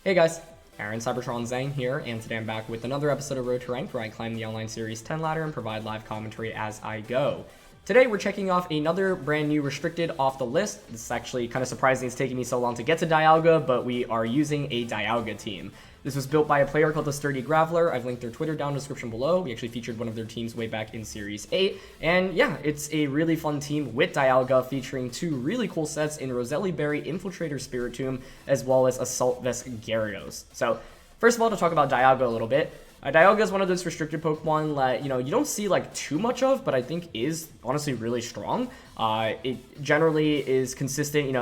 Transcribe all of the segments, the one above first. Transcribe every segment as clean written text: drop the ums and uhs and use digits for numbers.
Hey guys, Aaron Cybertron Zhang here, and today I'm back with another episode of Road to Rank where I climb the online series 10 ladder and provide live commentary as I go. Today we're checking off another brand new restricted off the list. This is actually kind of surprising it's taking me so long to get to Dialga, but we are using a Dialga team. This was built by a player called the Sturdy Graveler. I've linked their Twitter down in the description below. We actually featured one of their teams way back in Series 8. And yeah, it's a really fun team with Dialga featuring two really cool sets in Roseli Berry, Infiltrator, Spirtomb, as well as Assault Vest Gyarados. So first of all, to talk about Dialga a little bit. Dialga is one of those restricted Pokemon that, you don't see like too much of, but I think is honestly really strong. It generally is consistent,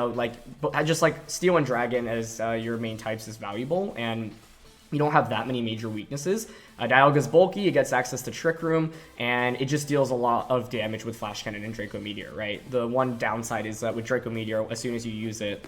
just like Steel and Dragon as your main types is valuable, and you don't have that many major weaknesses. Dialga is bulky, it gets access to Trick Room, and it just deals a lot of damage with Flash Cannon and Draco Meteor, right? The one downside is that with Draco Meteor, as soon as you use it,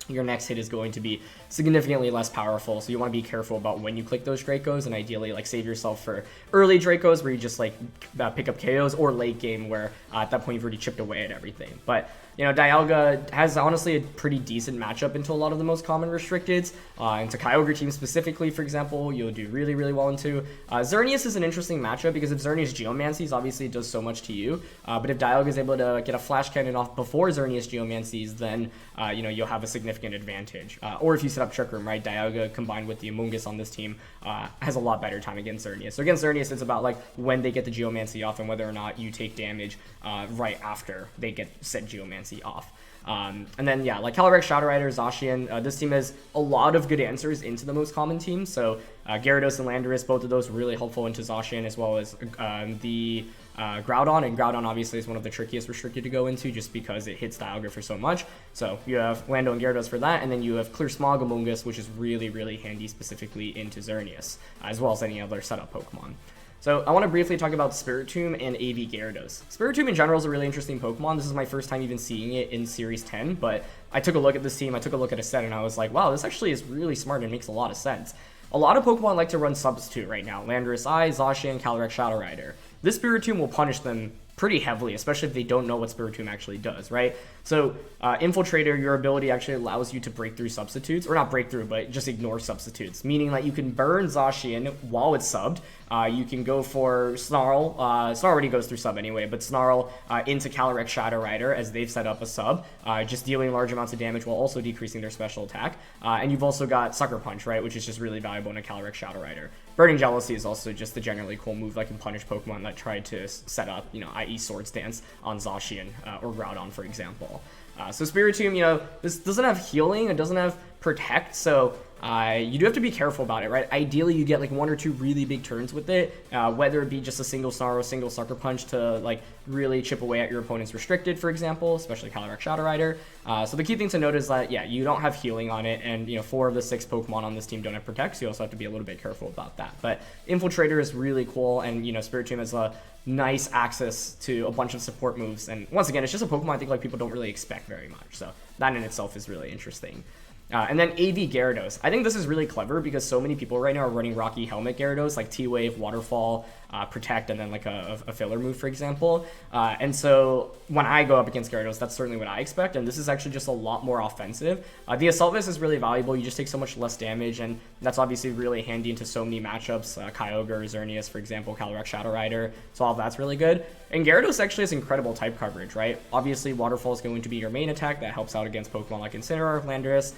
your next hit is going to be significantly less powerful, so you want to be careful about when you click those Dracos, and ideally save yourself for early Dracos where you just pick up KOs, or late game where at that point you've already chipped away at everything. But Dialga has honestly a pretty decent matchup into a lot of the most common restricteds. Into Kyogre teams specifically, for example, you'll do really, really well into. Xerneas is an interesting matchup because if Xerneas Geomancies, obviously it does so much to you. But if Dialga is able to get a Flash Cannon off before Xerneas Geomancies, then you'll have a significant advantage. Or if you set up Trick Room, right? Dialga combined with the Amoonguss on this team has a lot better time against Xerneas. So against Xerneas, it's about when they get the Geomancy off and whether or not you take damage right after they get set Geomancy off. And then Calyrex, Shadow Rider, Zacian, this team has a lot of good answers into the most common teams. So Gyarados and Landorus, both of those really helpful into Zacian, as well as the Groudon, and Groudon obviously is one of the trickiest restricted to go into just because it hits Dialga for so much. So you have Lando and Gyarados for that, and then you have Clear Smog Amoonguss, which is really, really handy specifically into Xerneas, as well as any other setup Pokemon. So I want to briefly talk about Spirtomb and AV Gyarados. Spirtomb in general is a really interesting Pokemon. This is my first time even seeing it in Series 10, but I took a look at this team, I took a look at a set, and I was like, wow, this actually is really smart and makes a lot of sense. A lot of Pokemon like to run Substitute right now. Landorus-I, Zacian, Calyrex, Shadow Rider. This Spirtomb will punish them pretty heavily, especially if they don't know what Spirtomb actually does, right? So Infiltrator, your ability actually allows you to break through substitutes, or not break through, but just ignore substitutes, meaning that you can burn Zacian while it's subbed. You can go for Snarl. Snarl already goes through sub anyway, but Snarl into Calyrex Shadow Rider as they've set up a sub, just dealing large amounts of damage while also decreasing their special attack. And you've also got Sucker Punch, right, which is just really valuable in a Calyrex Shadow Rider. Burning Jealousy is also just a generally cool move that can punish Pokemon that try to set up, i.e. Swords Dance on Zacian or Groudon, for example. So Spirtomb, this doesn't have healing, it doesn't have protect, so you do have to be careful about it, right? Ideally, you get one or two really big turns with it, whether it be just a single Snarl, single Sucker Punch to really chip away at your opponent's restricted, for example, especially Calyrex Shadow Rider. So the key thing to note is that, you don't have healing on it, and 4 of the 6 Pokemon on this team don't have protect, so you also have to be a little bit careful about that. But Infiltrator is really cool, and Spirtomb has a nice access to a bunch of support moves, and once again, it's just a Pokemon I think people don't really expect very much, so that in itself is really interesting. And then AV Gyarados. I think this is really clever because so many people right now are running Rocky Helmet Gyarados, like T-Wave, Waterfall, Protect, and then a filler move, for example. And so when I go up against Gyarados, that's certainly what I expect, and this is actually just a lot more offensive. The Assault Vest is really valuable. You just take so much less damage, and that's obviously really handy into so many matchups. Kyogre, Xerneas, for example, Calyrex Shadow Rider, so all of that's really good. And Gyarados actually has incredible type coverage, right? Obviously, Waterfall is going to be your main attack. That helps out against Pokemon like Incineroar, Landorus.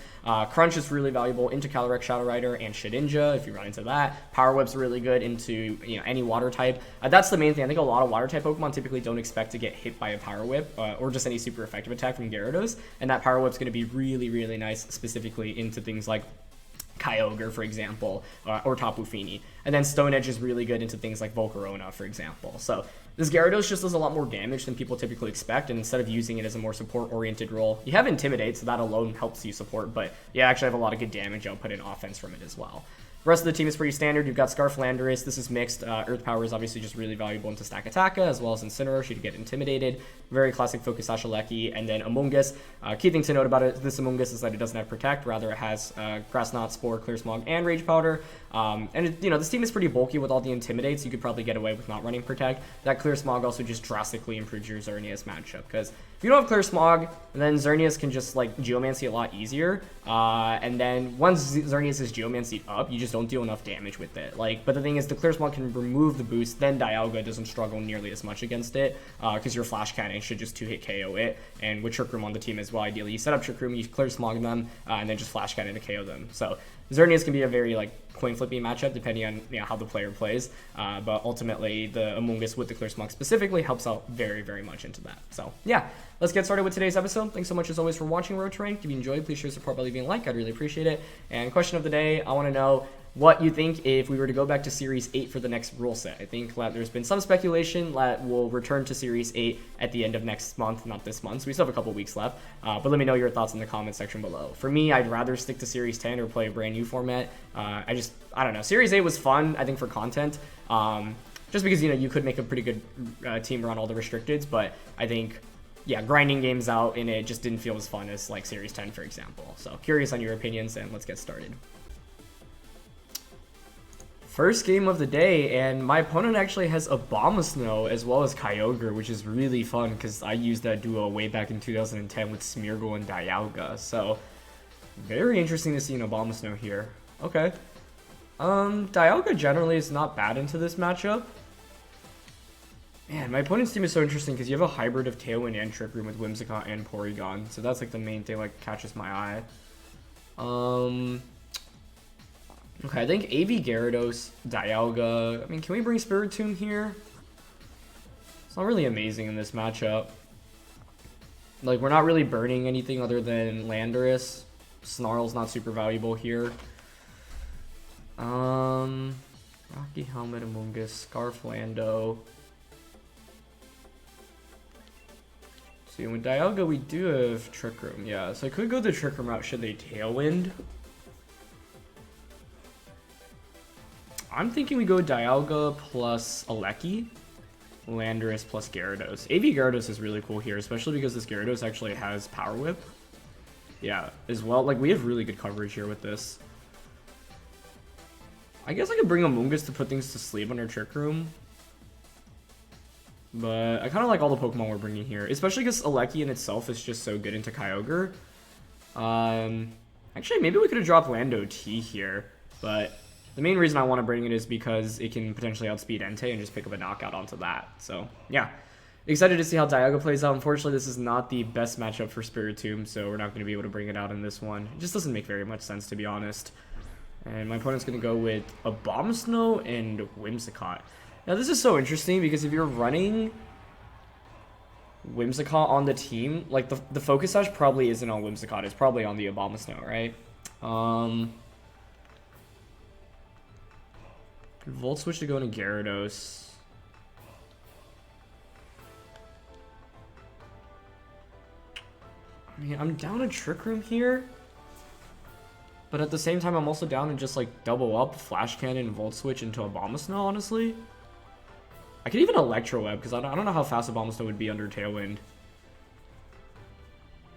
Crunch is really valuable into Calyrex Shadow Rider and Shedinja, if you run into that. Power Whip's really good into any water type. That's the main thing. I think a lot of water type Pokemon typically don't expect to get hit by a Power Whip or just any super effective attack from Gyarados, and that Power Whip's going to be really, really nice specifically into things like Kyogre, for example, or Tapu Fini. And then Stone Edge is really good into things like Volcarona, for example. So this Gyarados just does a lot more damage than people typically expect, and instead of using it as a more support-oriented role, you have Intimidate, so that alone helps you support, but you actually have a lot of good damage output and offense from it as well. The rest of the team is pretty standard. You've got Scarf Landorus. This is mixed. Earth Power is obviously just really valuable into Stakataka, as well as Incineroar should get intimidated. Very classic Focus Sash Alecki, and then Among Us. Key thing to note about this Among Us is that it doesn't have Protect. Rather, it has Grass Knot, Spore, Clear Smog, and Rage Powder. This team is pretty bulky with all the Intimidates. You could probably get away with not running Protect. That Clear Smog also just drastically improves your Xerneas matchup, because if you don't have Clear Smog, then Xerneas can just like Geomancy a lot easier. And then once Xerneas is Geomancy up, you just don't deal enough damage with it. But the thing is, the Clear Smog can remove the boost, then Dialga doesn't struggle nearly as much against it, because your Flash Cannon should just 2-hit KO it. And with Trick Room on the team as well, ideally you set up Trick Room, you Clear Smog them, and then just Flash Cannon to KO them. So Xerneas can be a very coin flipping matchup depending on how the player plays, but ultimately the Among Us with the Clear Smog specifically helps out very, very much into that. So yeah, let's get started with today's episode. Thanks so much as always for watching Road to Rank. If you enjoyed, please show support by leaving a like. I'd really appreciate it. And question of the day, I want to know what you think if we were to go back to Series 8 for the next rule set. I think that there's been some speculation that we'll return to Series 8 at the end of next month, not this month, so we still have a couple weeks left. But let me know your thoughts in the comment section below. For me, I'd rather stick to Series 10 or play a brand new format. I don't know. Series 8 was fun, I think, for content. Just because, you could make a pretty good team run all the restricteds, but I think, yeah, grinding games out in it just didn't feel as fun as Series 10, for example. So curious on your opinions, and let's get started. First game of the day, and my opponent actually has Abomasnow as well as Kyogre, which is really fun because I used that duo way back in 2010 with Smeargle and Dialga. So very interesting to see an Abomasnow here. Okay. Dialga generally is not bad into this matchup. Man, my opponent's team is so interesting because you have a hybrid of Tailwind and Trick Room with Whimsicott and Porygon. So that's the main thing catches my eye. Okay, I think AV Gyarados, Dialga. I mean, can we bring Spirtomb here? It's not really amazing in this matchup. We're not really burning anything other than Landorus. Snarl's not super valuable here. Rocky Helmet, Among Us, Scarf Lando. See, with Dialga, we do have Trick Room. Yeah, so I could go the Trick Room route should they Tailwind. I'm thinking we go Dialga plus Alecki, Landorus plus Gyarados. AV Gyarados is really cool here, especially because this Gyarados actually has Power Whip. Yeah, as well. We have really good coverage here with this. I guess I could bring Among Us to put things to sleep under Trick Room. But I kind of like all the Pokemon we're bringing here, especially because Alecki in itself is just so good into Kyogre. Actually, maybe we could have dropped Landorus-T here, but the main reason I want to bring it is because it can potentially outspeed Entei and just pick up a knockout onto that. So, yeah. Excited to see how Dialga plays out. Unfortunately, this is not the best matchup for Spirtomb, so we're not going to be able to bring it out in this one. It just doesn't make very much sense, to be honest. And my opponent's going to go with Abomasnow and Whimsicott. Now, this is so interesting because if you're running Whimsicott on the team, the Focus Sash probably isn't on Whimsicott. It's probably on the Abomasnow, right? Volt Switch to go into Gyarados. I mean, I'm down a Trick Room here. But at the same time, I'm also down to just double up Flash Cannon and Volt Switch into Abomasnow, honestly. I could even Electro Web, because I don't know how fast Abomasnow would be under Tailwind.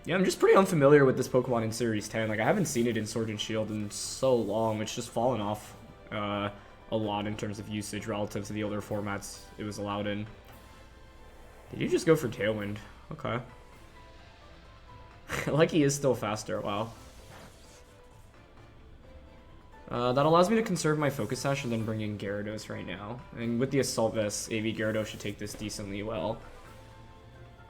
Yeah, I'm just pretty unfamiliar with this Pokemon in Series 10. I haven't seen it in Sword and Shield in so long. It's just fallen off a lot in terms of usage relative to the older formats it was allowed in. Did you just go for Tailwind? Okay. He is still faster. Wow. That allows me to conserve my Focus Sash and then bring in Gyarados right now. And with the Assault Vest, AV Gyarados should take this decently well.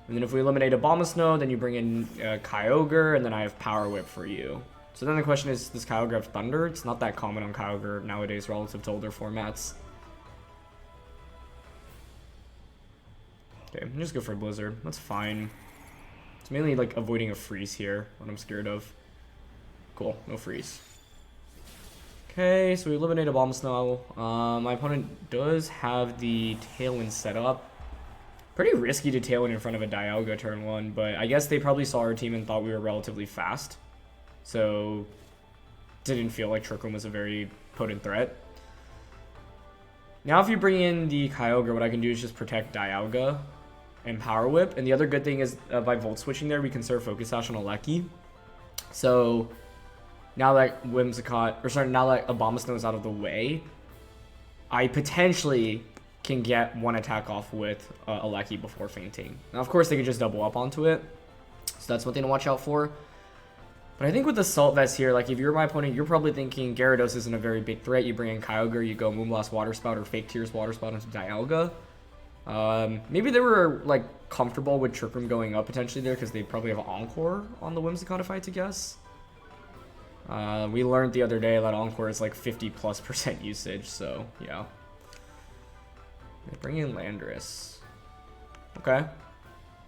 And then if we eliminate Abomasnow, then you bring in Kyogre, and then I have Power Whip for you. So then the question is, does Kyogre have Thunder? It's not that common on Kyogre nowadays relative to older formats. Okay, just go for a Blizzard. That's fine. It's mainly avoiding a freeze here, what I'm scared of. Cool, no freeze. Okay, so we eliminate Abomasnow. My opponent does have the Tailwind set up. Pretty risky to Tailwind in front of a Dialga turn 1, but I guess they probably saw our team and thought we were relatively fast. So didn't feel like Trick Room was a very potent threat. Now if you bring in the Kyogre, what I can do is just protect Dialga and Power Whip. And the other good thing is by Volt Switching there, we can serve Focus Sash on Alecki. So now that Whimsicott, or sorry, now that Abomasnow is out of the way, I potentially can get one attack off with Alecki before fainting. Now, of course, they could just double up onto it. So that's one thing to watch out for. But I think with the Salt Vest here, like if you're my opponent, you're probably thinking Gyarados isn't a very big threat. You bring in Kyogre, you go Moonblast Water Spout or Fake Tears Water Spout into Dialga. Maybe they were like comfortable with Trick Room going up potentially there because they probably have Encore on the Whimsicott if I had to guess. We learned the other day that Encore is like 50+% usage, so yeah. Bring in Landorus. Okay.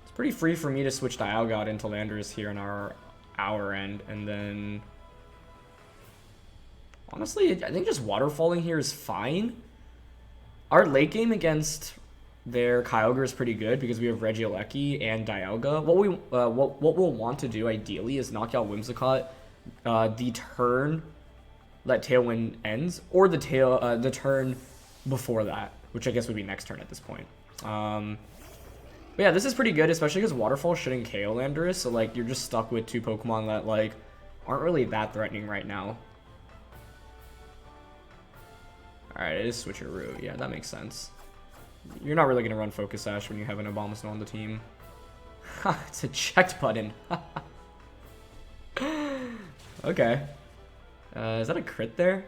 It's pretty free for me to switch Dialga out into Landorus here on our end, and then honestly, I think just waterfalling here is fine. Our late game against their Kyogre is pretty good because we have Regieleki and Dialga. What we'll want to do ideally is knock out Whimsicott the turn that Tailwind ends, or the turn before that, which I guess would be next turn at this point. But yeah, this is pretty good, especially because Waterfall shouldn't KO Landorus, so like you're just stuck with two Pokemon that like aren't really that threatening right now. Alright, it is Switcheroo. Yeah, that makes sense. You're not really going to run Focus Sash when you have an Abomasnow on the team. It's a checked button. Okay. Is that a crit there?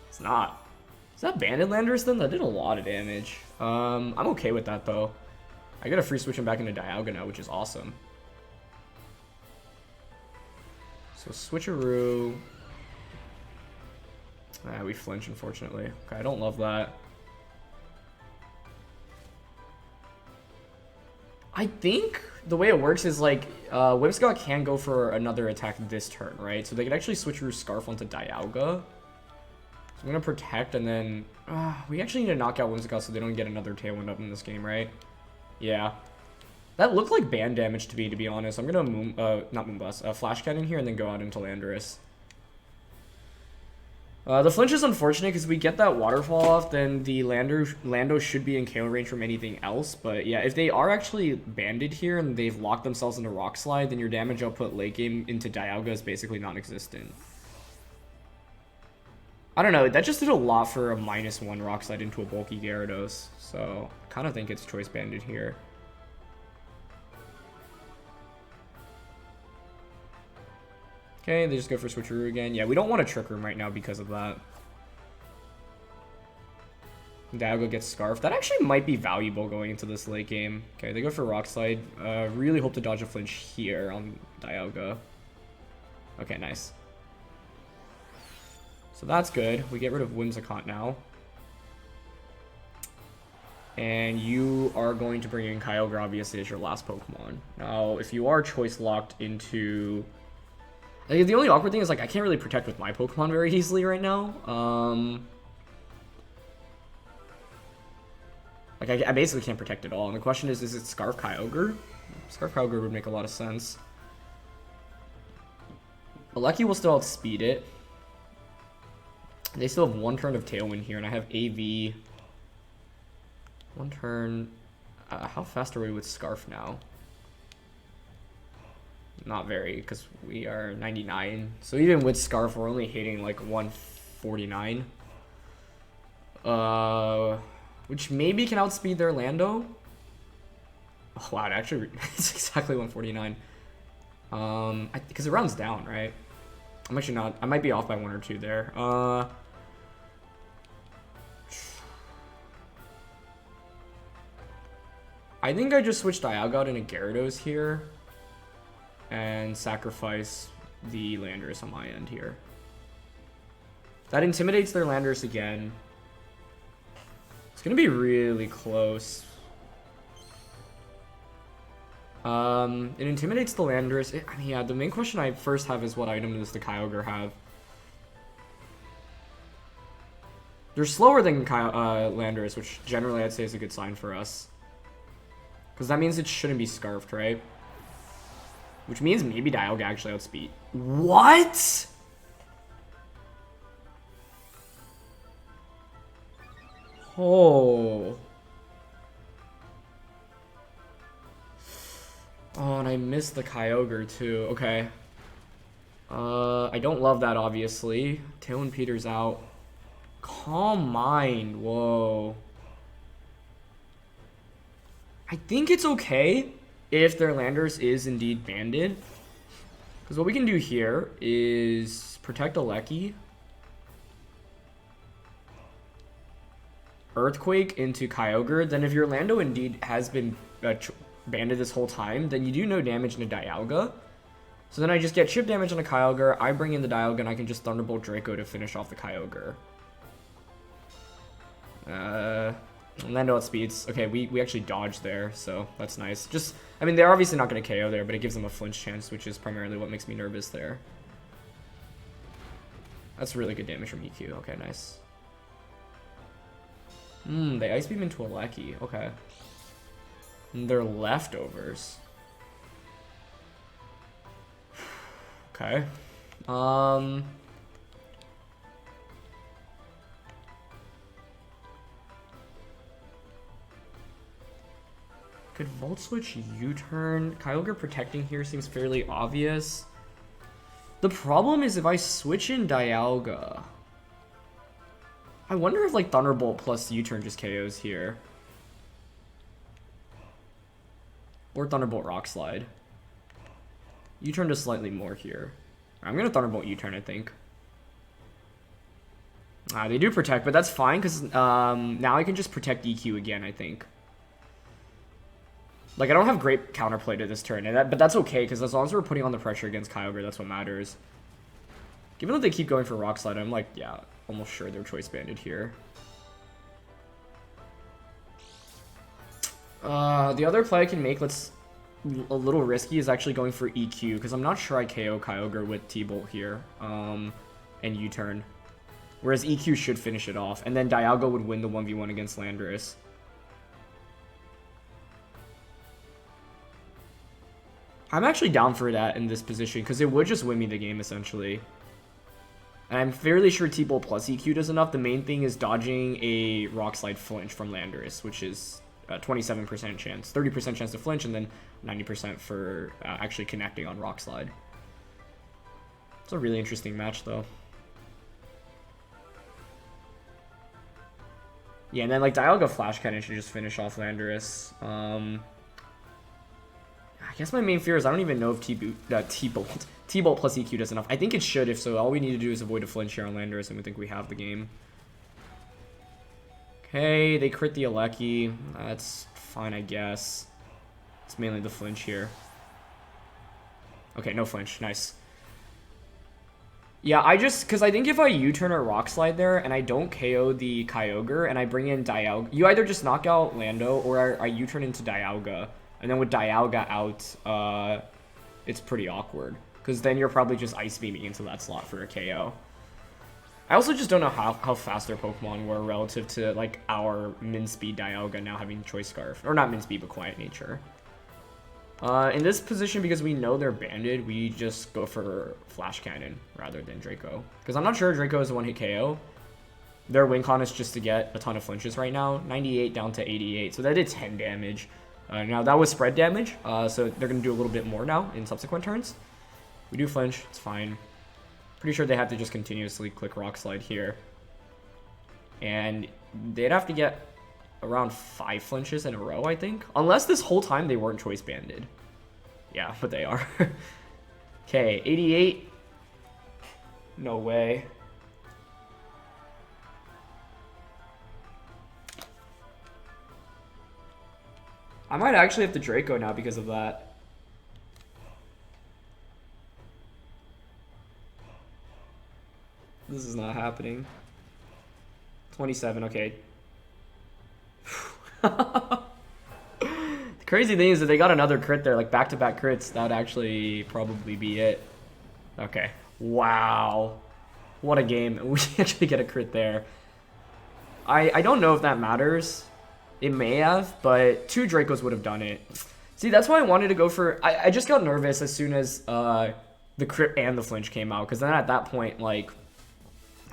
It's not. Is that Banded Landorus then? That did a lot of damage. I'm okay with that though. I got a free switch him back into Dialga now, which is awesome. So Switcheroo. We flinch, unfortunately. Okay, I don't love that. I think the way it works is like Whimsicott can go for another attack this turn, right? So they could actually Switcheroo Scarf onto Dialga. So I'm going to protect, and then we actually need to knock out Whimsicott so they don't get another Tailwind up in this game, right? Yeah. That looked like band damage to me, to be honest. I'm going to not Moonblast, Flash Cannon here and then go out into Landorus. The flinch is unfortunate because we get that waterfall off, then the Lando should be in KO range from anything else. But yeah, if they are actually banded here and they've locked themselves into Rock Slide, then your damage output late game into Dialga is basically non-existent. I don't know, that just did a lot for a -1 Rock Slide into a bulky Gyarados. So I kind of think it's choice banded here. Okay, they just go for Switcheroo again. Yeah, we don't want a Trick Room right now because of that. Dialga gets Scarf. That actually might be valuable going into this late game. Okay, they go for Rock Slide. Really hope to dodge a flinch here on Dialga. Okay, nice. So that's good. We get rid of Whimsicott now. And you are going to bring in Kyogre, obviously, as your last Pokemon. Now, if you are choice locked into... Like, the only awkward thing is, like, I can't really protect with my Pokemon very easily right now. Like, I basically can't protect at all. And the question is it Scarf Kyogre? Scarf Kyogre would make a lot of sense. Alecki will still outspeed it. They still have one turn of Tailwind here, and I have AV. One turn. How fast are we with Scarf now? Not very, because we are 99. So even with Scarf, we're only hitting like 149. Which maybe can outspeed their Lando. Oh, wow, it actually, it's exactly 149. Because it rounds down, right? I'm actually not, I might be off by 1 or 2 there. I think I just switched Dialga out into Gyarados here. And sacrifice the Landorus on my end here. That intimidates their Landorus again. It's going to be really close. It intimidates the Landorus. I mean, yeah, the main question I first have is what item does the Kyogre have? They're slower than Landorus, which generally I'd say is a good sign for us. Because that means it shouldn't be Scarfed, right? Which means maybe Dialga actually outspeed. What? Oh. Oh, and I missed the Kyogre too. Okay. I don't love that, obviously. Tailwind Peter's out. Calm Mind. Whoa. I think it's okay if their Landorus is indeed banded. Because what we can do here is protect a Lecky. Earthquake into Kyogre. Then if your Lando indeed has been banded this whole time, then you do no damage into Dialga. So then I just get chip damage on a Kyogre, I bring in the Dialga, and I can just Thunderbolt Draco to finish off the Kyogre. Lando outspeeds. Okay, we actually dodged there, so that's nice. Just, I mean, they're obviously not going to KO there, but it gives them a flinch chance, which is primarily what makes me nervous there. That's really good damage from EQ. Okay, nice. They Ice Beam into a Lecky. Okay. And they're leftovers. Okay. Could Volt Switch U-turn? Kyogre protecting here seems fairly obvious. The problem is if I switch in Dialga, I wonder if like Thunderbolt plus U-turn just KOs here. Or Thunderbolt Rock Slide. U-turn does slightly more here. I'm gonna Thunderbolt U-turn, I think. They do protect, but that's fine because now I can just protect EQ again, I think. Like, I don't have great counterplay to this turn, but that's okay because as long as we're putting on the pressure against Kyogre, that's what matters. Given that they keep going for Rock Slide, I'm like, yeah, almost sure they're choice banded here. The other play I can make that's a little risky is actually going for EQ, because I'm not sure I KO Kyogre with T-Bolt here, and U-turn. Whereas EQ should finish it off, and then Dialga would win the 1v1 against Landorus. I'm actually down for that in this position, because it would just win me the game, essentially. And I'm fairly sure T-Bolt plus EQ does enough. The main thing is dodging a Rock Slide flinch from Landorus, which is 27% chance, 30% chance to flinch, and then 90% for actually connecting on Rock Slide. It's a really interesting match, though. Yeah, and then like Dialga Flash Cannon should just finish off Landorus. I guess my main fear is I don't even know if T-Bolt plus EQ does enough. I think it should, if so. All we need to do is avoid a flinch here on Landorus, and we think we have the game. Okay, they crit the Alecki. That's fine, I guess. It's mainly the flinch here. Okay, no flinch. Nice. Yeah, because I think if I U-turn or Rock Slide there, and I don't KO the Kyogre, and I bring in Dialga, you either just knock out Lando, or I U-turn into Dialga. And then with Dialga out, it's pretty awkward. Because then you're probably just Ice Beaming into that slot for a KO. I also just don't know how fast their Pokemon were relative to like our Min Speed Dialga now having Choice Scarf. Or not Min Speed, but Quiet Nature. In this position, because we know they're banded, we just go for Flash Cannon rather than Draco. Because I'm not sure Draco is a one-hit KO. Their win con is just to get a ton of flinches right now. 98 down to 88, so that did 10 damage. Now, that was spread damage, so they're going to do a little bit more now in subsequent turns. We do flinch, it's fine. Pretty sure they have to just continuously click Rock Slide here. And they'd have to get around 5 flinches in a row, I think. Unless this whole time they weren't choice banded. Yeah, but they are. Okay, 88. No way. I might actually have to Draco now because of that. This is not happening. 27, okay. The crazy thing is that they got another crit there, like back-to-back crits. That would actually probably be it. Okay. Wow. What a game. We actually get a crit there. I don't know if that matters. It may have, but 2 Dracos would have done it. See, that's why I wanted to go for... I just got nervous as soon as the crit and the flinch came out, because then at that point, like,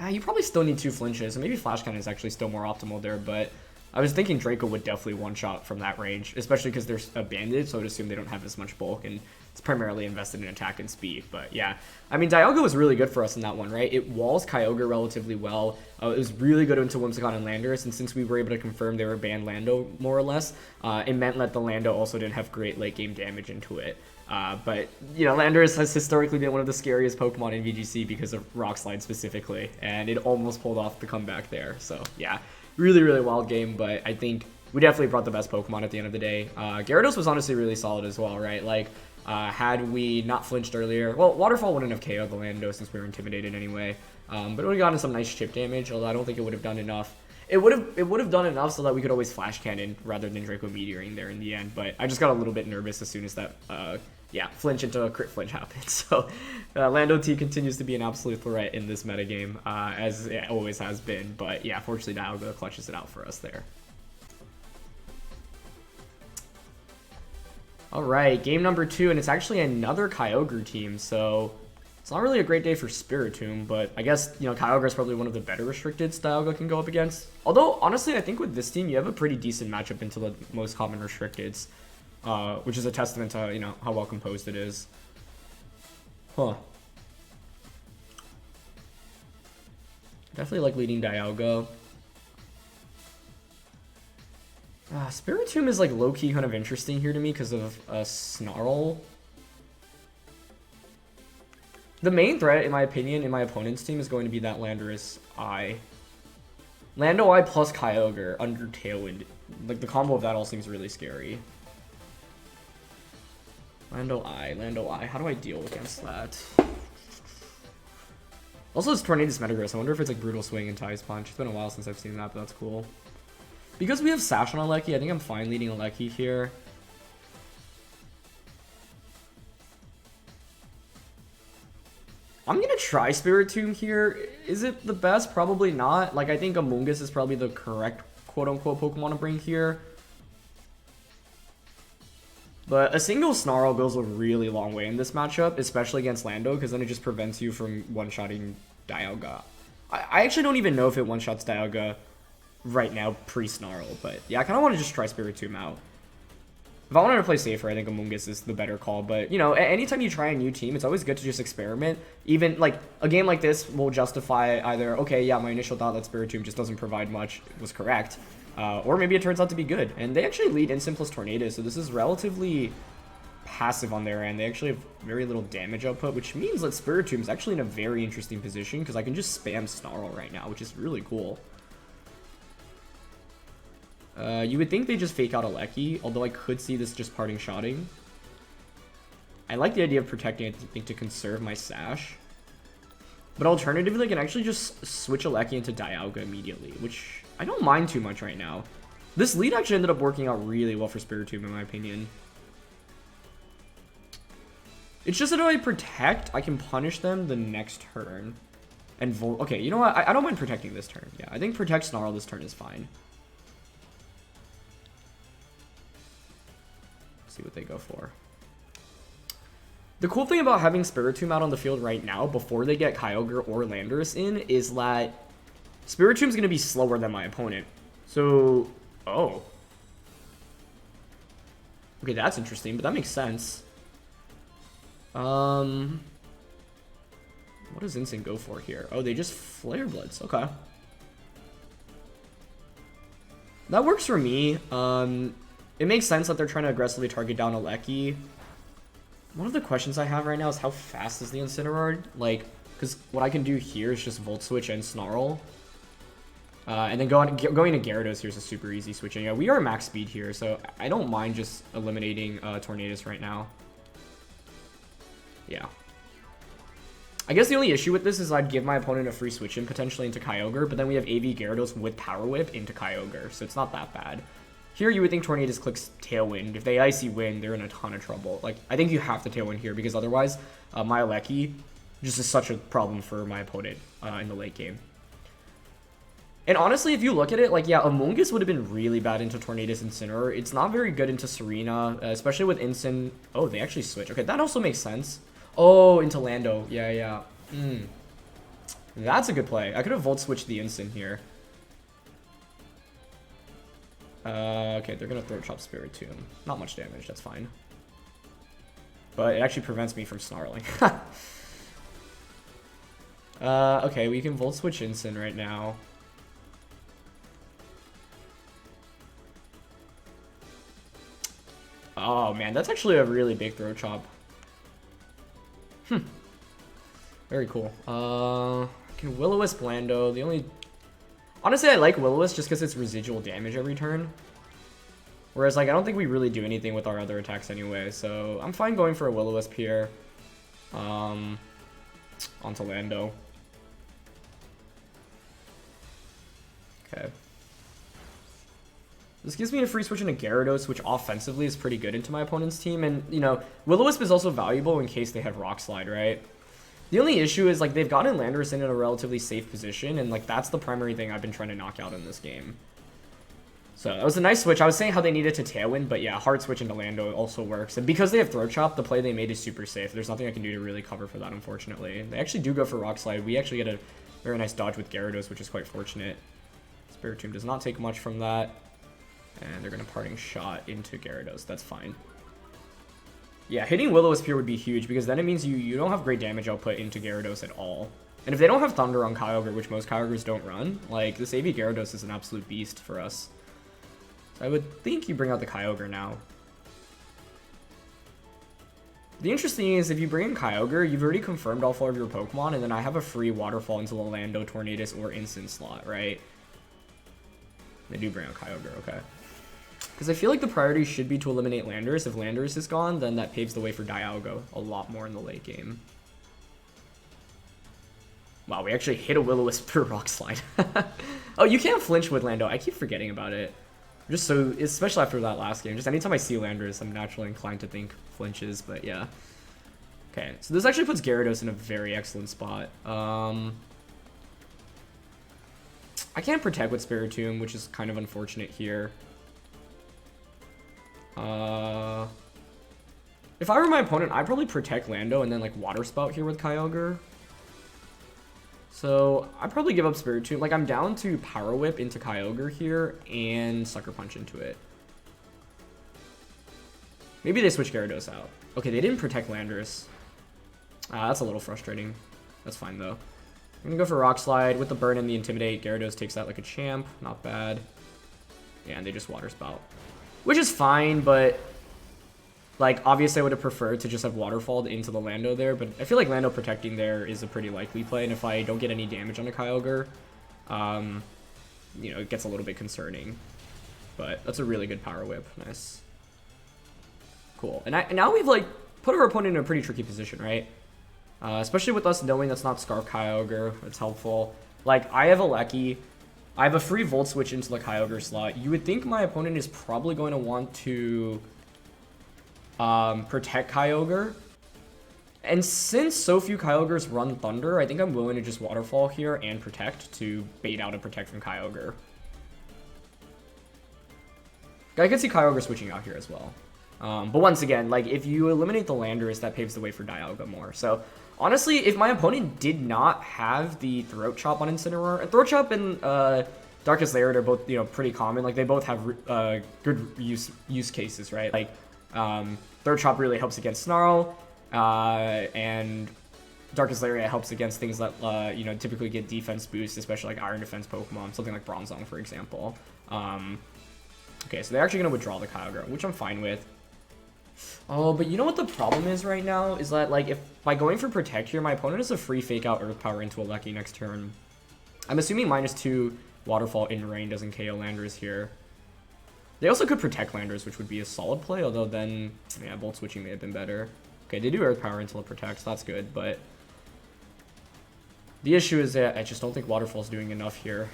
You probably still need 2 flinches, and maybe Flash Cannon is actually still more optimal there, but I was thinking Draco would definitely one-shot from that range, especially because they're a bandit, so I would assume they don't have as much bulk, and it's primarily invested in attack and speed. But yeah, I mean, Dialga was really good for us in that one, right? It walls Kyogre relatively well. It was really good into Whimsicott and Landorus, and since we were able to confirm they were banned Lando, more or less, it meant that the Lando also didn't have great late-game damage into it. But, you know, Landorus has historically been one of the scariest Pokemon in VGC because of Rock Slide specifically, and it almost pulled off the comeback there. So, yeah, really, really wild game, but I think we definitely brought the best Pokemon at the end of the day. Gyarados was honestly really solid as well, right? Like, had we not flinched earlier, well, Waterfall wouldn't have KO'd the Lando since we were intimidated anyway, but it would have gotten some nice chip damage, although I don't think it would have done enough. It would have done enough so that we could always Flash Cannon rather than Draco Meteoring there in the end, but I just got a little bit nervous as soon as that, flinch into a crit flinch happened. So, Lando-T continues to be an absolute threat in this metagame, as it always has been, but yeah, fortunately Dialga clutches it out for us there. Alright, game number 2, and it's actually another Kyogre team, so it's not really a great day for Spirtomb, but I guess, you know, Kyogre is probably one of the better restricteds Dialga can go up against. Although, honestly, I think with this team, you have a pretty decent matchup into the most common restricteds, which is a testament to, you know, how well composed it is. Huh. Definitely like leading Dialga. Spiritomb is like low-key kind of interesting here to me because of Snarl. The main threat, in my opinion, in my opponent's team is going to be that Landorus-I. Lando-I plus Kyogre under Tailwind. Like, the combo of that all seems really scary. Lando-I. How do I deal against that? Also, it's Tornadus Metagross. I wonder if it's like Brutal Swing and Tai's Punch. It's been a while since I've seen that, but that's cool. Because we have Sash on Alecki, I think I'm fine leading Alecki here. I'm going to try Spiritomb here. Is it the best? Probably not. Like, I think Amoonguss is probably the correct quote-unquote Pokemon to bring here. But a single Snarl goes a really long way in this matchup, especially against Lando, because then it just prevents you from one-shotting Dialga. I actually don't even know if it one-shots Dialga right now pre-Snarl, but yeah, I kind of want to just try Spiritomb out. If I wanted to play safer, I think Amoonguss is the better call, but, you know, anytime you try a new team, it's always good to just experiment. Even, like, a game like this will justify either, okay, yeah, my initial thought that Spiritomb just doesn't provide much was correct, or maybe it turns out to be good. And they actually lead Instant plus Tornadus, so this is relatively passive on their end. They actually have very little damage output, which means that Spiritomb is actually in a very interesting position, because I can just spam Snarl right now, which is really cool. You would think they just fake out Alecki, although I could see this just parting shotting. I like the idea of protecting it, I think, to conserve my Sash. But alternatively, I can actually just switch Alecki into Dialga immediately, which I don't mind too much right now. This lead actually ended up working out really well for Spiritomb, in my opinion. It's just that if I protect, I can punish them the next turn. And okay, you know what? I don't mind protecting this turn. Yeah, I think protect Snarl this turn is fine. See what they go for. The cool thing about having Spiritomb out on the field right now before they get Kyogre or Landorus in is that Spiritomb's going to be slower than my opponent. So, oh. Okay, that's interesting, but that makes sense. What does Instinct go for here? Oh, they just Flare Blitz. Okay. That works for me. It makes sense that they're trying to aggressively target down Alecki. One of the questions I have right now is how fast is the Incineroar? Like, because what I can do here is just Volt Switch and Snarl. And then going to Gyarados here is a super easy switching. Yeah, we are max speed here, so I don't mind just eliminating Tornadus right now. Yeah. I guess the only issue with this is I'd give my opponent a free switch in potentially into Kyogre, but then we have AV Gyarados with Power Whip into Kyogre, so it's not that bad. Here, you would think Tornadus clicks Tailwind. If they Icy Wind, they're in a ton of trouble. Like, I think you have to Tailwind here, because otherwise, my Alecki just is such a problem for my opponent in the late game. And honestly, if you look at it, like, yeah, Amoonguss would have been really bad into Tornadus Incineroar. It's not very good into Tsareena, especially with Incin. Oh, they actually switch. Okay, that also makes sense. Oh, into Lando. Yeah, yeah. That's a good play. I could have Volt Switched the Incin here. Okay, they're going to Throat Chop Spiritomb. Not much damage, that's fine. But it actually prevents me from snarling. Okay, we can Volt Switch Incin right now. Oh man, that's actually a really big Throat Chop. Very cool. Can Will-O-Wisp Lando. The only... Honestly, I like Will-O-Wisp just because it's residual damage every turn. Whereas, like, I don't think we really do anything with our other attacks anyway, so I'm fine going for a Will-O-Wisp here. Onto Lando. Okay. This gives me a free switch into Gyarados, which offensively is pretty good into my opponent's team. And, you know, Will-O-Wisp is also valuable in case they have Rock Slide, right? The only issue is, like, they've gotten Landorus in a relatively safe position, and, like, that's the primary thing I've been trying to knock out in this game. So, that was a nice switch. I was saying how they needed to Tailwind, but yeah, hard switch into Lando also works. And because they have Throat Chop, the play they made is super safe. There's nothing I can do to really cover for that, unfortunately. They actually do go for Rock Slide. We actually get a very nice dodge with Gyarados, which is quite fortunate. Spiritomb does not take much from that. And they're going to Parting Shot into Gyarados. That's fine. Yeah, hitting Will-O-Wisp here would be huge, because then it means you don't have great damage output into Gyarados at all. And if they don't have Thunder on Kyogre, which most Kyogres don't run, like, this AV Gyarados is an absolute beast for us. So I would think you bring out the Kyogre now. The interesting thing is, if you bring in Kyogre, you've already confirmed all 4 of your Pokemon, and then I have a free Waterfall into the Lando, Tornadus, or Incin slot, right? They do bring out Kyogre, okay. Because I feel like the priority should be to eliminate Landorus. If Landorus is gone, then that paves the way for Dialga a lot more in the late game. Wow, we actually hit a Will-O-Wisp per Rock Slide. Oh, you can't flinch with Lando. I keep forgetting about it. Just so, especially after that last game. Just anytime I see Landorus, I'm naturally inclined to think flinches, but yeah. Okay, so this actually puts Gyarados in a very excellent spot. I can't Protect with Spiritomb, which is kind of unfortunate here. If I were my opponent, I'd probably Protect Lando and then like Water Spout here with Kyogre. So I'd probably give up Spiritomb. Like, I'm down to Power Whip into Kyogre here and Sucker Punch into it. Maybe they switch Gyarados out. Okay, they didn't Protect Landorus. That's a little frustrating. That's fine though. I'm gonna go for Rock Slide with the Burn and the Intimidate. Gyarados takes that like a champ. Not bad. Yeah, and they just Water Spout. Which is fine, but like, obviously I would have preferred to just have Waterfalled into the Lando there, but I feel like Lando protecting there is a pretty likely play, and if I don't get any damage on a Kyogre, you know, it gets a little bit concerning. But that's a really good Power Whip. Nice. Cool. And now we've, like, put our opponent in a pretty tricky position, right? Especially with us knowing that's not Scarf Kyogre. It's helpful. Like, I have a Lecky. I have a free Volt Switch into the Kyogre slot. You would think my opponent is probably going to want to protect Kyogre. And since so few Kyogres run Thunder, I think I'm willing to just Waterfall here and Protect to bait out a Protect from Kyogre. I could see Kyogre switching out here as well. But once again, like, if you eliminate the Landorus, that paves the way for Dialga more. So, honestly, if my opponent did not have the Throat Chop on Incineroar, Throat Chop and Darkest Lair are both, you know, pretty common. Like, they both have good use cases, right? Like, Throat Chop really helps against Snarl, and Darkest Lariat helps against things that, you know, typically get defense boost, especially like Iron Defense Pokemon, something like Bronzong, for example. Okay, so they're actually going to withdraw the Kyogre, which I'm fine with. Oh, but you know what the problem is right now? Is that, like, if by going for Protect here, my opponent has a free Fake Out Earth Power into a Lecky next turn. I'm assuming -2 Waterfall in Rain doesn't KO Landorus here. They also could Protect Landorus, which would be a solid play, although then, yeah, Volt Switching may have been better. Okay, they do Earth Power until it protects, that's good, but the issue is that I just don't think Waterfall's doing enough here.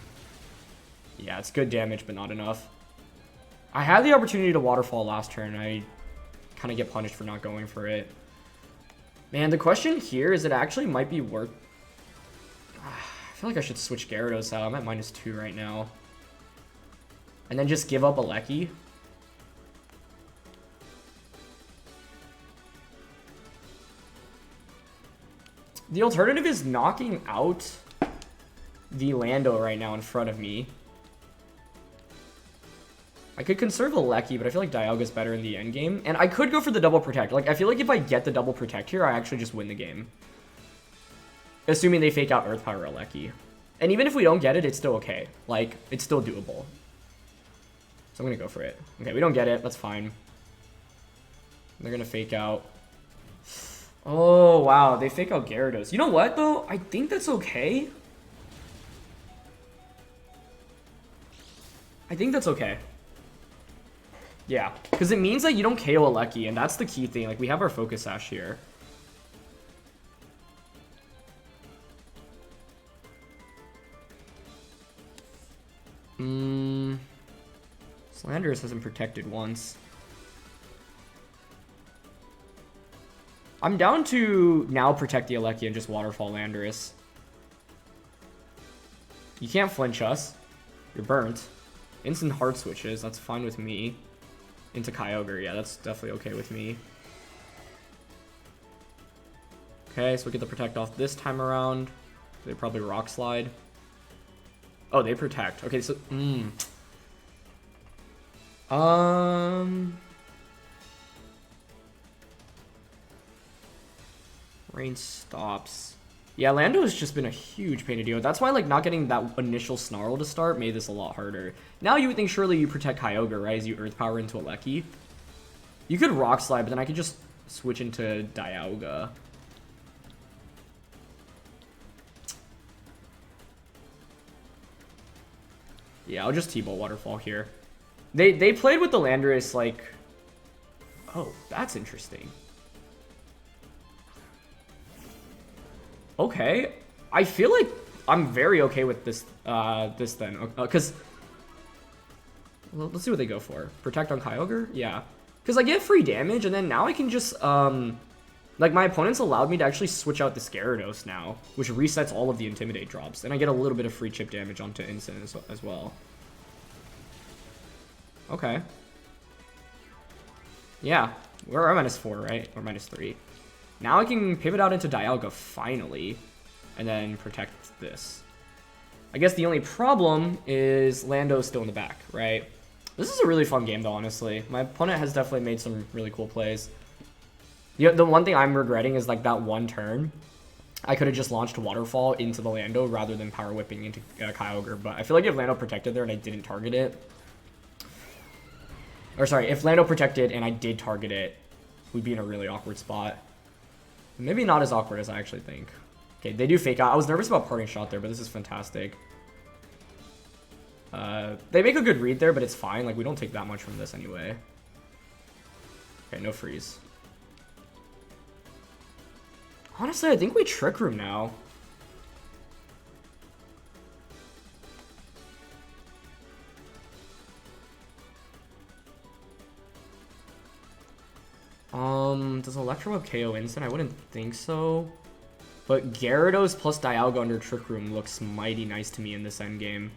Yeah, it's good damage, but not enough. I had the opportunity to Waterfall last turn. I kind of get punished for not going for it. Man, the question here is it actually might be worth... I feel like I should switch Gyarados out. I'm at -2 right now. And then just give up a Lecky. The alternative is knocking out the Lando right now in front of me. I could conserve a Lecky, but I feel like Dialga's better in the end game. And I could go for the double protect. Like, I feel like if I get the double protect here, I actually just win the game. Assuming they fake out Earth Power Lecky. And even if we don't get it, it's still okay. Like, it's still doable. So I'm gonna go for it. Okay, we don't get it. That's fine. They're gonna fake out. Oh, wow. They fake out Gyarados. You know what, though? I think that's okay. I think that's okay. Yeah, because it means that you don't KO a Lecky, and that's the key thing. Like, we have our Focus Sash here. Landorus hasn't protected once. I'm down to now protect the Lecky and just Waterfall Landorus. You can't flinch us. You're burnt. Instant hard switches. That's fine with me. Into Kyogre. Yeah, that's definitely okay with me. Okay, so we get the protect off this time around. They probably Rock Slide. Oh, they protect. Okay, so... Rain stops. Yeah, Lando has just been a huge pain to deal with. That's why, like, not getting that initial Snarl to start made this a lot harder. Now you would think surely you protect Kyogre, right, as you Earth Power into a Lecky. You could Rock Slide, but then I could just switch into Dialga. Yeah, I'll just T-Bolt Waterfall here. They played with the Landorus, like... Oh, that's interesting. Okay. I feel like I'm very okay with this, this then. Because... Well, let's see what they go for. Protect on Kyogre? Yeah. Because I get free damage, and then now I can just, like, my opponents allowed me to actually switch out this Gyarados now, which resets all of the Intimidate drops. And I get a little bit of free chip damage onto Incin as well. Okay. Yeah. We're at -4, right? Or -3. Now I can pivot out into Dialga, finally. And then protect this. I guess the only problem is Lando's still in the back, right? This is a really fun game, though, honestly. My opponent has definitely made some really cool plays. The one thing I'm regretting is, like, that one turn. I could have just launched Waterfall into the Lando rather than Power Whipping into Kyogre. But I feel like if Lando protected there and I didn't target it... Or, sorry, if Lando protected and I did target it, we'd be in a really awkward spot. Maybe not as awkward as I actually think. Okay, they do fake out. I was nervous about Parting Shot there, but this is fantastic. They make a good read there, but it's fine. Like, we don't take that much from this anyway. Okay, no freeze. Honestly, I think we Trick Room now. Does Electroweb KO Instant? I wouldn't think so. But Gyarados plus Dialga under Trick Room looks mighty nice to me in this endgame.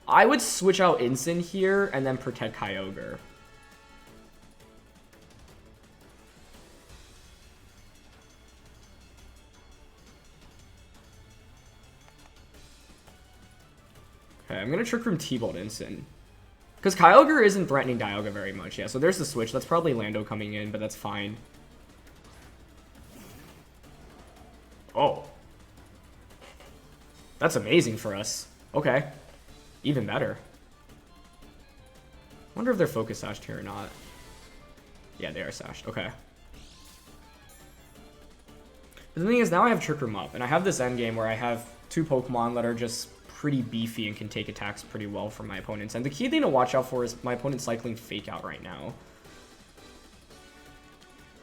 I would switch out Incin here and then protect Kyogre. Okay, I'm gonna Trick Room T-Bolt Incin. Because Kyogre isn't threatening Dialga very much, yeah. So there's the switch. That's probably Lando coming in, but that's fine. Oh. That's amazing for us. Okay. Even better. Wonder if they're Focus Sashed here or not. Yeah, they are Sashed. Okay. But the thing is, now I have Trick Room up, and I have this endgame where I have two Pokemon that are just pretty beefy and can take attacks pretty well from my opponents. And the key thing to watch out for is my opponent's cycling Fake Out right now.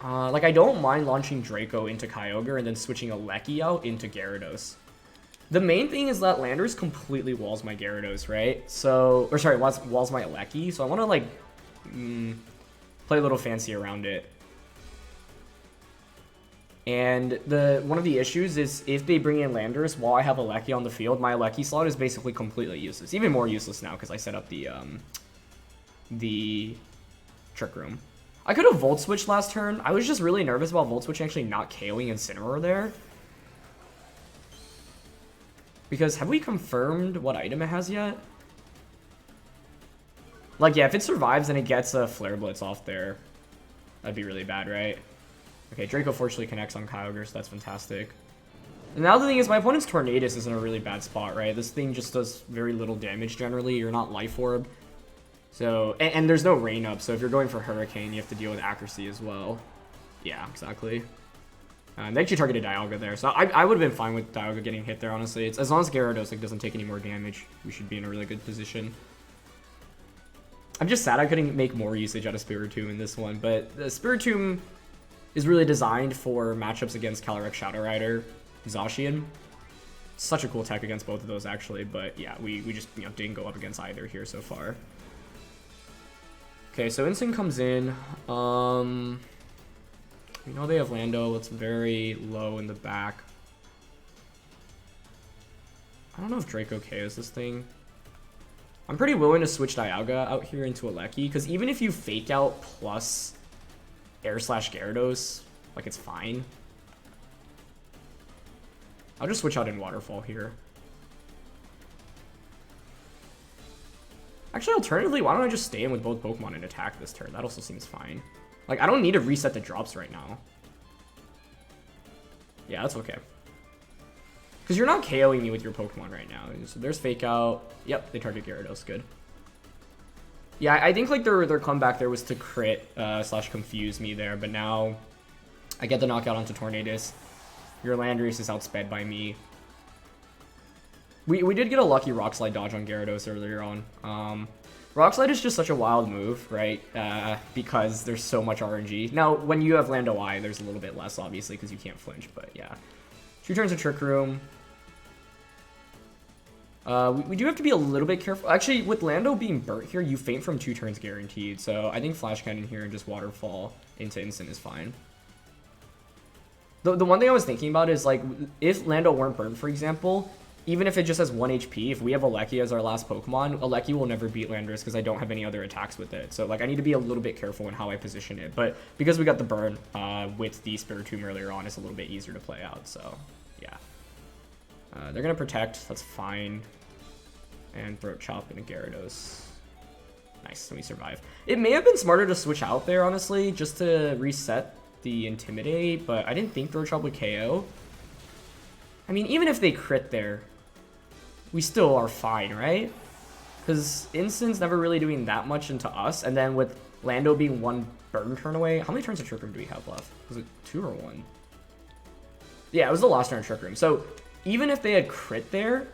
Like, I don't mind launching Draco into Kyogre and then switching a Lecky out into Gyarados. The main thing is that Landorus completely walls my Gyarados, right? So, or sorry, walls my Lecky. So I want to, like, play a little fancy around it. And one of the issues is if they bring in Landorus while I have a Lecky on the field, my Lecky slot is basically completely useless. Even more useless now because I set up the Trick Room. I could have Volt Switched last turn. I was just really nervous about Volt Switch actually not KOing Incineroar there. Because have we confirmed what item it has yet? Like, yeah, if it survives and it gets a Flare Blitz off there, that'd be really bad, right? Okay, Draco fortunately connects on Kyogre, so that's fantastic. And now the thing is, my opponent's Tornadus is in a really bad spot, right? This thing just does very little damage generally. You're not Life Orb. So, and there's no rain up, so if you're going for Hurricane, you have to deal with accuracy as well. Yeah, exactly. They actually targeted Dialga there, so I would have been fine with Dialga getting hit there, honestly. It's, as long as Gyarados like, doesn't take any more damage, we should be in a really good position. I'm just sad I couldn't make more usage out of Spirtomb in this one, but the Spirtomb is really designed for matchups against Calyrex Shadow Rider, Zacian. Such a cool tech against both of those, actually, but yeah, we just didn't go up against either here so far. Okay, so Instinct comes in. We know they have Lando. It's very low in the back. I don't know if Draco KOs this thing. I'm pretty willing to switch Dialga out here into Alecki, because even if you Fake Out plus Air/Gyarados, like, it's fine. I'll just switch out in Waterfall here. Actually, alternatively, why don't I just stay in with both Pokemon and attack this turn? That also seems fine. Like, I don't need to reset the drops right now. Yeah, that's okay. Because you're not KOing me with your Pokemon right now. So there's Fake Out. Yep, they target Gyarados. Good. Yeah, I think like their comeback there was to crit / confuse me there. But now I get the knockout onto Tornadus. Your Landorus is outsped by me. We did get a lucky Rock Slide dodge on Gyarados earlier on. Rock Slide is just such a wild move, right? Because there's so much RNG. Now, when you have Landorus-I, there's a little bit less, obviously, because you can't flinch, but yeah. 2 turns of Trick Room. We do have to be a little bit careful. Actually, with Lando being burnt here, you faint from 2 turns guaranteed, so I think Flash Cannon here and just Waterfall into Instant is fine. The one thing I was thinking about is, like, if Lando weren't burnt, for example, even if it just has 1 HP, if we have Alecki as our last Pokemon, Alecki will never beat Landorus because I don't have any other attacks with it. So, like, I need to be a little bit careful in how I position it. But because we got the burn with the Spirtomb earlier on, it's a little bit easier to play out. So, yeah. They're going to protect. That's fine. And Throat Chop into Gyarados. Nice. We survive. It may have been smarter to switch out there, honestly, just to reset the Intimidate. But I didn't think Throat Chop would KO. I mean, even if they crit there, we still are fine, right? Because Instant's never really doing that much into us. And then with Lando being 1 burn turn away, how many turns of Trick Room do we have left? Was it 2 or 1? Yeah, it was the last turn of Trick Room. So even if they had crit there,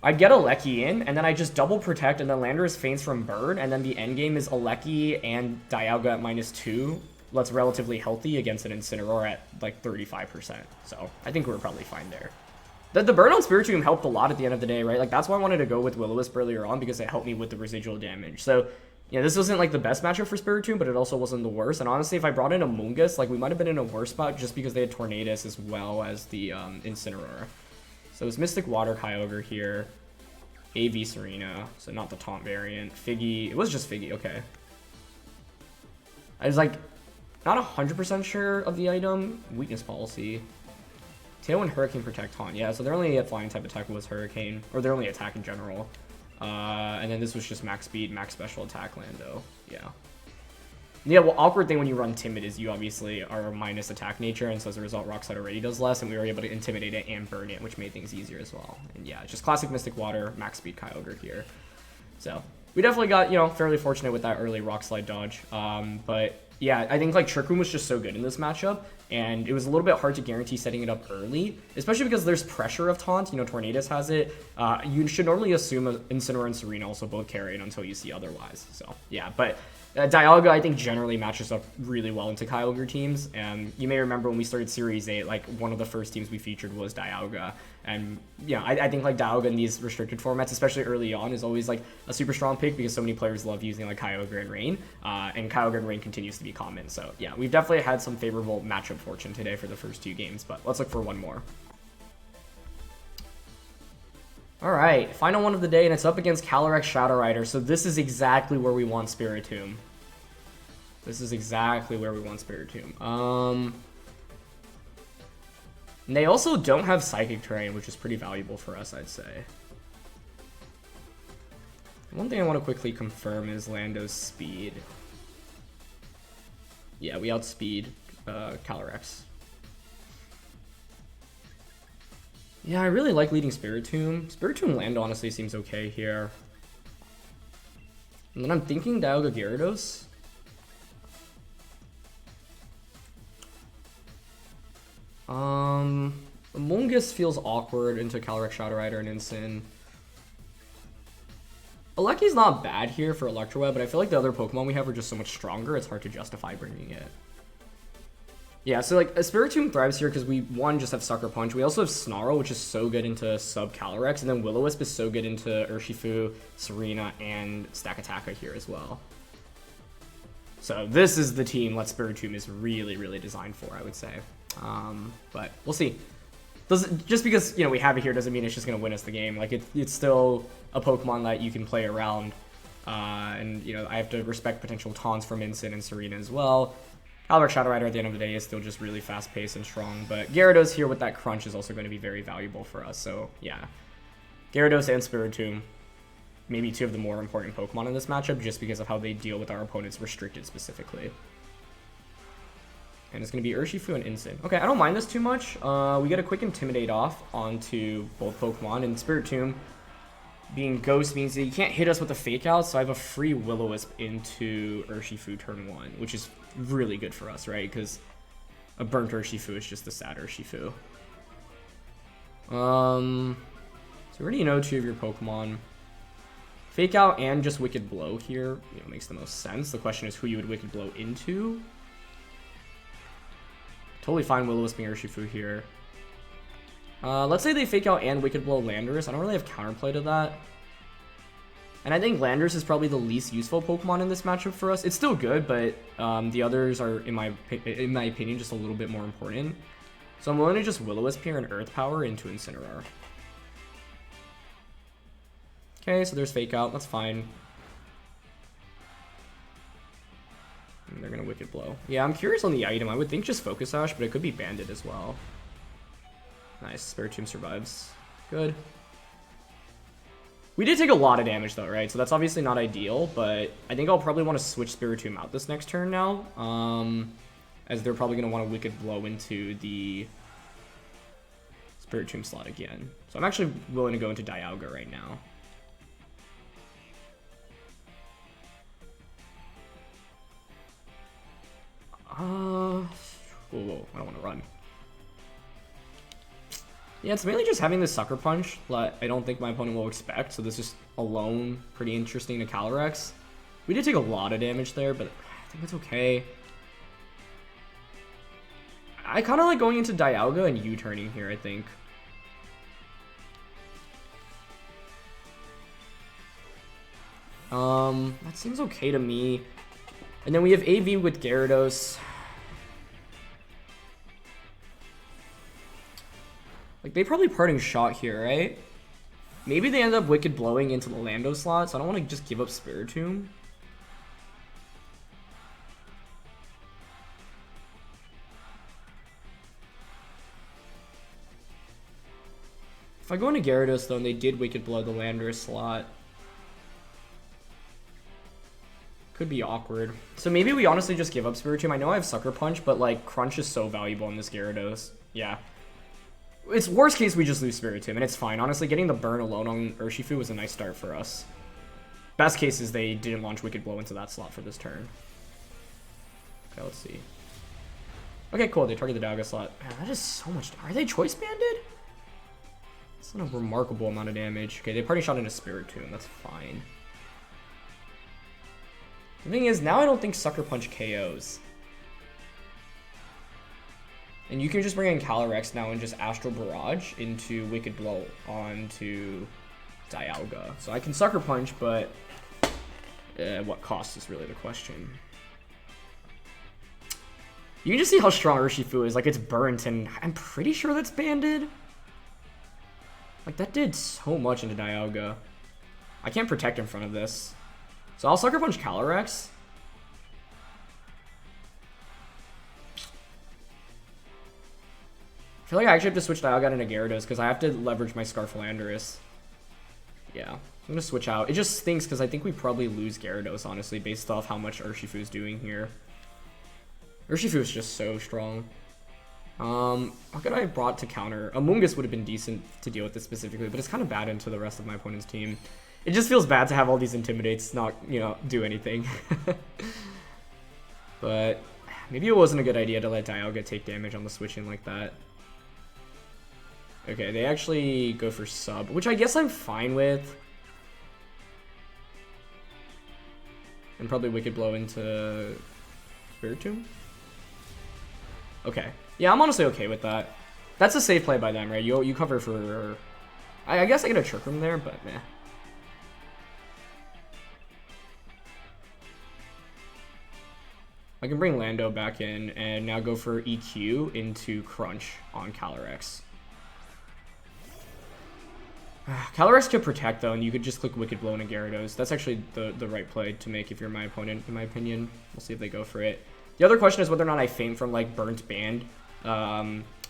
I'd get Alecki in, and then I just double protect, and then Landorus faints from burn, and then the end game is Alecki and Dialga at -2. That's relatively healthy against an Incineroar at like 35%. So I think we're probably fine there. The burn on Spirtomb helped a lot at the end of the day, right? Like, that's why I wanted to go with Will-O-Wisp earlier on, because it helped me with the residual damage. So, yeah, this wasn't like the best matchup for Spirtomb, but it also wasn't the worst. And honestly, if I brought in a Mungus, like, we might have been in a worse spot just because they had Tornadus as well as the Incineroar. So it's Mystic Water Kyogre here. AV Tsareena, so not the taunt variant. Figgy, it was just Figgy, okay. I was like, not 100% sure of the item. Weakness Policy. Tailwind, Hurricane, Protect, Taunt. Yeah, so their only flying type attack was Hurricane, or their only attack in general. And then this was just max speed, max special attack Lando. Yeah. Yeah, well, awkward thing when you run Timid is you obviously are minus attack nature, and so as a result, Rock Slide already does less, and we were able to intimidate it and burn it, which made things easier as well. And yeah, just classic Mystic Water, max speed Kyogre here. So we definitely got, you know, fairly fortunate with that early Rock Slide dodge. But yeah, I think like Trick Room was just so good in this matchup, and it was a little bit hard to guarantee setting it up early, especially because there's pressure of Taunt. You know, Tornadus has it. You should normally assume Incineroar and Tsareena also both carry it until you see otherwise. So yeah, but Dialga, I think, generally matches up really well into Kyogre teams. And you may remember when we started Series 8, like, one of the first teams we featured was Dialga. And, yeah, I think, like, Dialga in these restricted formats, especially early on, is always, like, a super strong pick because so many players love using, like, Kyogre and Rain. And Kyogre and Rain continues to be common. So, yeah, we've definitely had some favorable matchup fortune today for the first 2 games. But let's look for one more. All right, final one of the day, and it's up against Calyrex Shadow Rider. So this is exactly where we want Spirtomb. This is exactly where we want Spirtomb. And they also don't have Psychic Terrain, which is pretty valuable for us, I'd say. One thing I want to quickly confirm is Lando's speed. Yeah, we outspeed Calyrex. Yeah, I really like leading Spirtomb. Spirtomb Lando honestly seems okay here. And then I'm thinking Dialga Gyarados. Among Us feels awkward into Calyrex, Shadow Rider, and Incin. Aleki's not bad here for Electroweb, but I feel like the other Pokemon we have are just so much stronger, it's hard to justify bringing it. Yeah, so like a Spiritomb thrives here because we, one, just have Sucker Punch. We also have Snarl, which is so good into sub Calyrex, and then Will-O-Wisp is so good into Urshifu, Tsareena, and Stakataka here as well. So this is the team that Spiritomb is really, really designed for, I would say. But we'll see. Just because, you know, we have it here doesn't mean it's just going to win us the game. Like, it's still a Pokemon that you can play around. And, you know, I have to respect potential taunts from Incin and Tsareena as well. Calyrex Shadow Rider at the end of the day is still just really fast-paced and strong. But Gyarados here with that crunch is also going to be very valuable for us. So, yeah. Gyarados and Spiritomb, maybe two of the more important Pokemon in this matchup just because of how they deal with our opponents restricted specifically. And it's going to be Urshifu and Incin. Okay, I don't mind this too much. We get a quick Intimidate off onto both Pokemon. And Spiritomb being Ghost means that you can't hit us with a Fake Out, so I have a free Will-O-Wisp into Urshifu turn 1, which is really good for us, right? Because a burnt Urshifu is just a sad Urshifu. So we already know two of your Pokemon. Fake Out and just Wicked Blow here, you know, makes the most sense. The question is who you would Wicked Blow into. Totally fine Will-O-Wisp being Urshifu here. Let's say they Fake Out and Wicked Blow Landorus. I don't really have counterplay to that. And I think Landorus is probably the least useful Pokemon in this matchup for us. It's still good, but the others are, in my opinion, just a little bit more important. So I'm willing to just Will-O-Wisp here and Earth Power into Incineroar. Okay, so there's Fake Out. That's fine. And they're going to Wicked Blow. Yeah, I'm curious on the item. I would think just Focus Sash, but it could be Bandit as well. Nice. Spiritomb survives. Good. We did take a lot of damage though, right? So that's obviously not ideal, but I think I'll probably want to switch Spiritomb out this next turn now. As they're probably going to want to Wicked Blow into the Spiritomb slot again. So I'm actually willing to go into Dialga right now. Whoa, I don't want to run. Yeah, it's mainly just having this Sucker Punch that I don't think my opponent will expect, so this is alone pretty interesting to Calyrex. We did take a lot of damage there, but I think it's okay. I kind of like going into Dialga and U-turning here, I think. That seems okay to me. And then we have AV with Gyarados. Like, they probably Parting Shot here, right? Maybe they end up Wicked Blowing into the Lando slot, so I don't want to just give up Spiritomb. If I go into Gyarados, though, and they did Wicked Blow the Landorus slot, could be awkward. So maybe we honestly just give up Spiritomb. I know I have Sucker Punch, but, like, Crunch is so valuable in this Gyarados. Yeah. It's worst case we just lose Spiritomb, and it's fine. Honestly, getting the burn alone on Urshifu was a nice start for us. Best case is they didn't launch Wicked Blow into that slot for this turn. Okay, let's see. Okay, cool. They target the Dialga slot. Man, that is so much. Are they Choice Banded? That's not a remarkable amount of damage. Okay, they Party Shot into Spiritomb. That's fine. The thing is, now I don't think Sucker Punch KOs. And you can just bring in Calyrex now and just Astral Barrage into Wicked Blow onto Dialga. So I can Sucker Punch, but what cost is really the question. You can just see how strong Urshifu is. Like, it's burnt, and I'm pretty sure that's banded. Like, that did so much into Dialga. I can't protect in front of this. So I'll Sucker Punch Calyrex. feel like I actually have to switch Dialga into Gyarados because I have to leverage my Scarf Landorus. Yeah, I'm gonna switch out. It just stinks because I think we probably lose Gyarados, honestly, based off how much Urshifu is doing here. Urshifu is just so strong. What could I have brought to counter? Amoonguss would have been decent to deal with this specifically, but it's kind of bad into the rest of my opponent's team. It just feels bad to have all these Intimidates not, you know, do anything. But maybe it wasn't a good idea to let Dialga take damage on the switch in like that. Okay, they actually go for sub, which I guess I'm fine with. And probably Wicked Blow into Spirtomb. Okay. Yeah, I'm honestly okay with that. That's a safe play by them, right? You cover for... I guess I get a Trick Room there, but meh. I can bring Lando back in and now go for EQ into Crunch on Calyrex. Calyrex could protect though, and you could just click Wicked Blow into Gyarados. That's actually the right play to make if you're my opponent, in my opinion. We'll see if they go for it. The other question is whether or not I feint from like Burnt Band,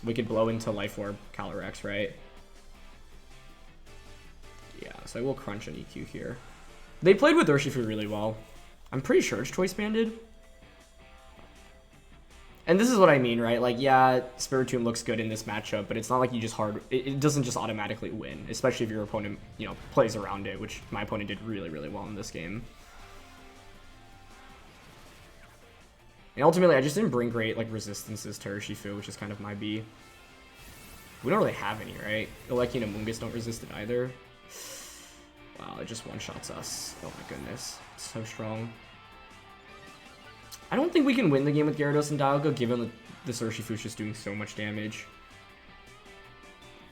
Wicked Blow into Life Orb Calyrex, right? Yeah, so I will Crunch an EQ here. They played with Urshifu really well. I'm pretty sure it's Choice Banded. And this is what I mean, right? Like, yeah, Spirtomb looks good in this matchup, but it's not like you just it doesn't just automatically win, especially if your opponent, you know, plays around it, which my opponent did really, really well in this game. And ultimately, I just didn't bring great, like, resistances to Urshifu, which is kind of my B. We don't really have any, right? Eleki and Amoonguss don't resist it either. Wow, it just one-shots us. Oh my goodness. It's so strong. I don't think we can win the game with Gyarados and Dialga, given that this Urshifu is just doing so much damage.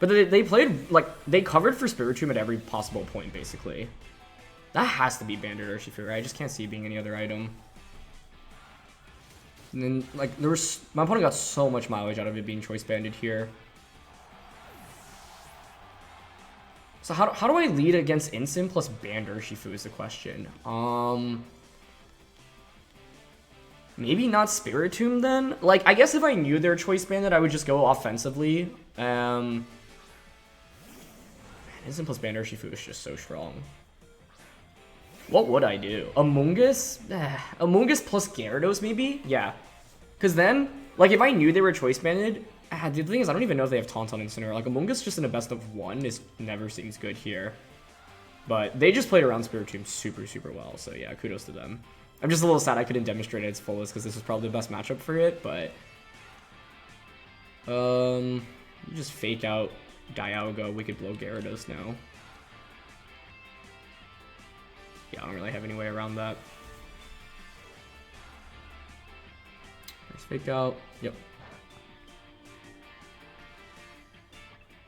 But they played, like, they covered for Spiritomb at every possible point, basically. That has to be Banded Urshifu, right? I just can't see it being any other item. And then, like, my opponent got so much mileage out of it being Choice Banded here. So how do I lead against Incin plus Band Urshifu is the question. Maybe not Spiritomb then? Like, I guess if I knew they're Choice Banded, I would just go offensively. Incin plus Band Urshifu is just so strong. What would I do? Amoonguss? Amoonguss plus Gyarados, maybe? Yeah. Because then, like, if I knew they were Choice Banded... the thing is, I don't even know if they have Taunt on Incineroar. Like, Amoonguss just in a best of one never seems good here. But they just played around Spiritomb super, super well. So, yeah, kudos to them. I'm just a little sad I couldn't demonstrate it its fullest because this was probably the best matchup for it, but... you just fake out Dialga, Wicked Blow Gyarados now. Yeah, I don't really have any way around that. Nice fake out. Yep.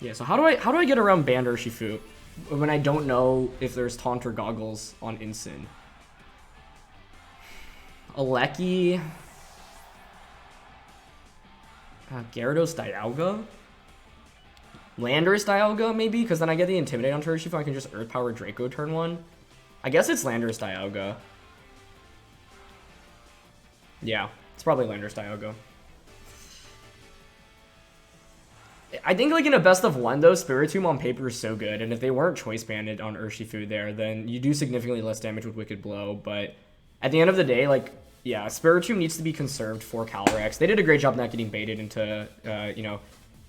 Yeah, so how do I get around Band Urshifu when I don't know if there's Taunt or Goggles on Incin? Eleki, Gyarados Dialga, Landorus Dialga maybe, because then I get the Intimidate onto Urshifu. I can just Earth Power Draco turn one. I guess it's Landorus Dialga. Yeah, it's probably Landorus Dialga. I think like in a best of one though, Spiritomb on paper is so good, and if they weren't Choice Banded on Urshifu there, then you do significantly less damage with Wicked Blow. But at the end of the day, like, yeah, Spiritomb needs to be conserved for Calyrex. They did a great job not getting baited into, you know,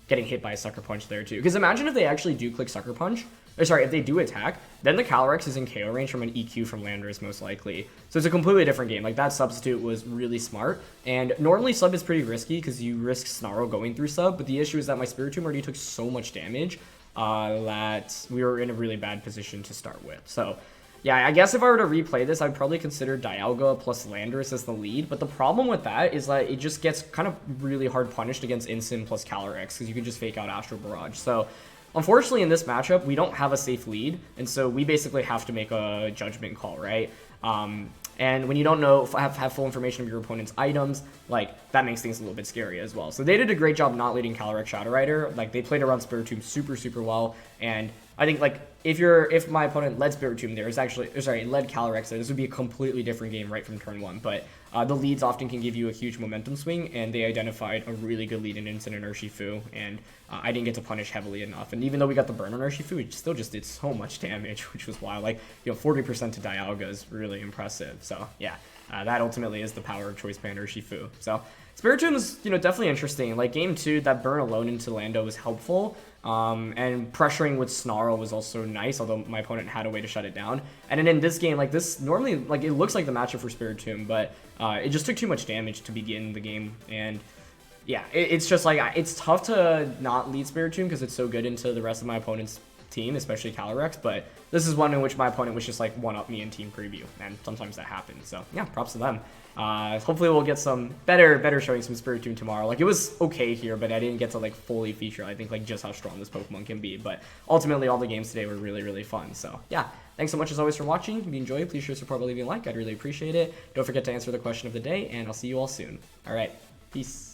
getting hit by a Sucker Punch there too. Because imagine if they actually do click Sucker Punch, or sorry, if they do attack, then the Calyrex is in KO range from an EQ from Landorus most likely. So it's a completely different game. Like, that substitute was really smart. And normally sub is pretty risky because you risk Snarl going through sub, but the issue is that my Spiritomb already took so much damage that we were in a really bad position to start with. So yeah, I guess if I were to replay this, I'd probably consider Dialga plus Landorus as the lead. But the problem with that is that it just gets kind of really hard punished against Incin plus Calyrex because you can just fake out Astral Barrage. So unfortunately, in this matchup, we don't have a safe lead. And so we basically have to make a judgment call, right? And when you don't know, have full information of your opponent's items, like, that makes things a little bit scary as well. So they did a great job not leading Calyrex Shadow Rider. Like, they played around Spiritomb super, super well. And I think like if my opponent led Spiritomb there, led Calyrex there, this would be a completely different game right from turn 1. But the leads often can give you a huge momentum swing, and they identified a really good lead in Instant and Urshifu, and I didn't get to punish heavily enough. And even though we got the burn on Urshifu, it still just did so much damage, which was wild. Like, 40% to Dialga is really impressive. So yeah, that ultimately is the power of Choice Band Urshifu. So Spiritomb is, definitely interesting. Like, game 2, that burn alone into Lando was helpful. And pressuring with Snarl was also nice, although my opponent had a way to shut it down. And then in this game, like this, normally, like it looks like the matchup for Spiritomb, but it just took too much damage to begin the game. And yeah, it's just like, it's tough to not lead Spiritomb because it's so good into the rest of my opponent's team, especially Calyrex, but this is one in which my opponent was just like one-up me in team preview, and sometimes that happens. So yeah, props to them. Hopefully we'll get some better showings from Spiritomb tomorrow. Like, it was okay here, but I didn't get to like fully feature, I think, like just how strong this Pokemon can be. But ultimately all the games today were really fun. So yeah, thanks so much as always for watching. If you enjoyed, please show support by leaving a like. I'd really appreciate it. Don't forget to answer the question of the day, and I'll see you all soon. All right, peace.